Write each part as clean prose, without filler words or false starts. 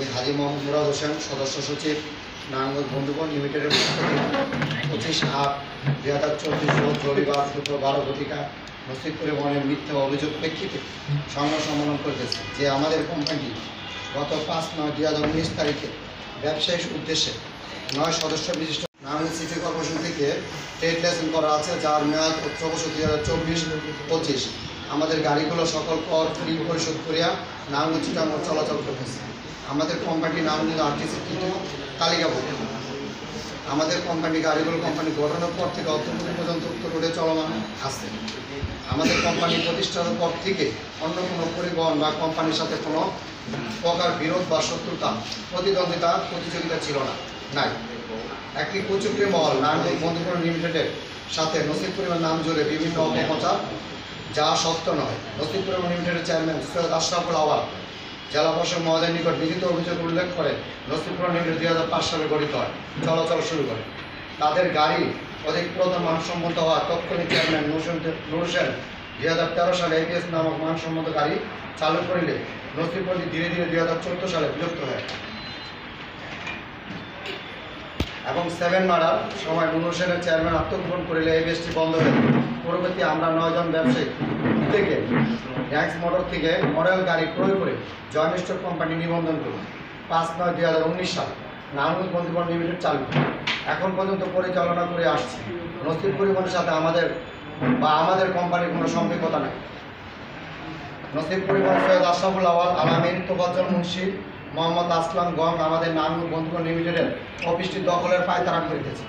আমি হাজী মোহাম্মদ মুরাদ হোসেন, সদস্য সচিব, নারায়ণগঞ্জ বন্ধুগণ লিমিটেডের পক্ষ থেকে 25/8/2024 রোজ রবিবার দুপুর 12 ঘটিকা নসিব পরিবহনের মিথ্যা অভিযোগ প্রেক্ষিতে সংবাদ সম্মেলন করতেছে যে আমাদের কোম্পানি গত 5/9/2019 তারিখে ব্যবসায়িক উদ্দেশ্যে 9 সদস্য বিশিষ্ট নারায়ণগঞ্জ সিটি কর্পোরেশন থেকে ট্রেড লাইসেন্স করা আছে, যার মেয়াদ 18/2024-25। আমাদের গাড়িগুলো সকল কর ফ্রি পরিশোধ করিয়া নারায়ণগঞ্জ চিটাগাং চলাচল করতেছে। আমাদের কোম্পানি নারায়ণগঞ্জ আরটিসি কিন্তু তালিকাভুক্ত। আমাদের কোম্পানি গাড়িগুলো কোম্পানি গঠনের পর থেকে অর্থনীতি পর্যন্ত উক্ত রোডে চলমান আছে। আমাদের কোম্পানি প্রতিষ্ঠানের পর থেকে অন্য কোনো পরিবহন বা কোম্পানির সাথে কোনো প্রকার বিরোধ বা শত্রুতা, প্রতিযোগিতা ছিল না, নাই। একটি কুচক্রী মহল নারায়ণগঞ্জ বন্ধুগণ লিমিটেডের সাথে নসিব পরিবহন নাম জুড়ে বিভিন্ন অপপ্রচার, যা সত্য নয়। নসিব পরিবহন লিমিটেডের চেয়ারম্যান সৈয়দ আশরাফুল আওয়াল জেলা প্রশাসক মহোদয়ের নিকট লিখিত অভিযোগ উল্লেখ করে নসিব পরিবহন লিমিটেড 2005 সালে গঠিত হয়, চলাচল শুরু করে। তাদের গাড়ি অধিক পুরাতন মানসম্মত হওয়া তৎকালীন চেয়ারম্যান নুর হোসেন 2013 সালে ABS নামক মানসম্মত গাড়ি চালু করিলে নসিব পরিবহন ধীরে ধীরে 2014 সালে বিলুপ্ত হয় এবং 7 মার্ডার সময় নুর হোসেনের চেয়ারম্যান আত্মগোপন করিলে ABSটি বন্ধ হয়ে যায়। পরবর্তী আমরা 9 জন ব্যবসায়ী থেকে র্যাক্স মোটর থেকে মডেল গাড়ি ক্রয় করে জয়েন্ট স্টক কোম্পানি নিবন্ধন করি। 5/9/2019 সালে নারায়ণগঞ্জ বন্ধুগণ লিমিটেড চালু করি। এখন পর্যন্ত পরিচালনা করে আসছি। নসিব পরিবহনের সাথে আমাদের কোম্পানির কোনো সম্পৃক্ততা নেই। নসিব পরিবহন সৈয়দ আশরাফুল আওয়াল, আলামিন, তোফাজ্জল মুন্সি, মোহাম্মদ আসলাম গং আমাদের নারায়ণগঞ্জ বন্ধুগণ লিমিটেডের অফিসটি দখলের পায়তারা করিতেছে।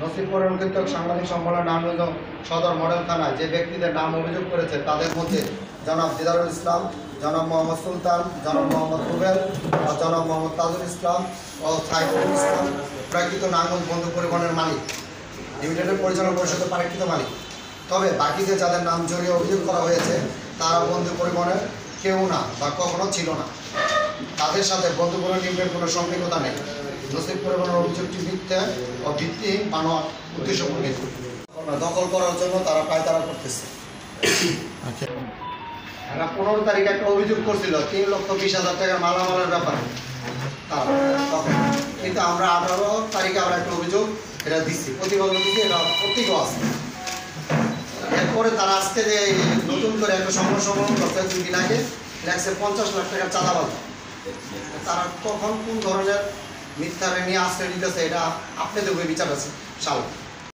নসিব পরিবহন কর্তৃক সাংবাদিক সম্মেলন নারায়ণগঞ্জ সদর মডেল থানায় যে ব্যক্তিদের নাম অভিযোগ করেছে তাদের মধ্যে জনাব দিদারুল ইসলাম, জনাব মোহাম্মদ সুলতান, জনাব মোহাম্মদ রুবেল ও জনাব মোহাম্মদ তাজুল ইসলাম ও সাইফুল ইসলাম প্রাকৃত নারায়ণগঞ্জ বন্ধু পরিবহনের মালিক, লিমিটেডের পরিচালনা পরিষদের প্রাকৃত মালিক। তবে বাকিতে যাদের নাম জড়িয়ে অভিযোগ করা হয়েছে তারা বন্ধু পরিবহনের কেউ না বা কখনো ছিল না। তাদের সাথে বন্ধু পরিবহন লিমিটেড কোনো সম্পৃক্ততা নেই। নসিব পরিবহনের অভিযোগটি মিথ্যা ও ভিত্তিহীন বানোয়াট উদ্দেশ্যপ্রণীত দখল করার জন্য তারা পায়তারা করতেছে। 15 তারিখে একটা অভিযোগ করছিল 3,20,000 টাকার মালামালের ব্যাপারে তারা তখন, কিন্তু আমরা 18 তারিখে আমরা একটা অভিযোগ এটা দিচ্ছি, প্রতিবেদন দিচ্ছি, এটা প্রত্যেকেও আছে। এরপরে তারা আজকে যে নতুন করে একটা সম্মেলন করতে 2 দিন আগে লেখছে 50 লাখ টাকার চাঁদাবাজ। তারা কখন কোন ধরনের মিথ্যা নিয়ে আশ্রয় দিতেছে এটা আপনাদের উপরে বিচার আছে সাল।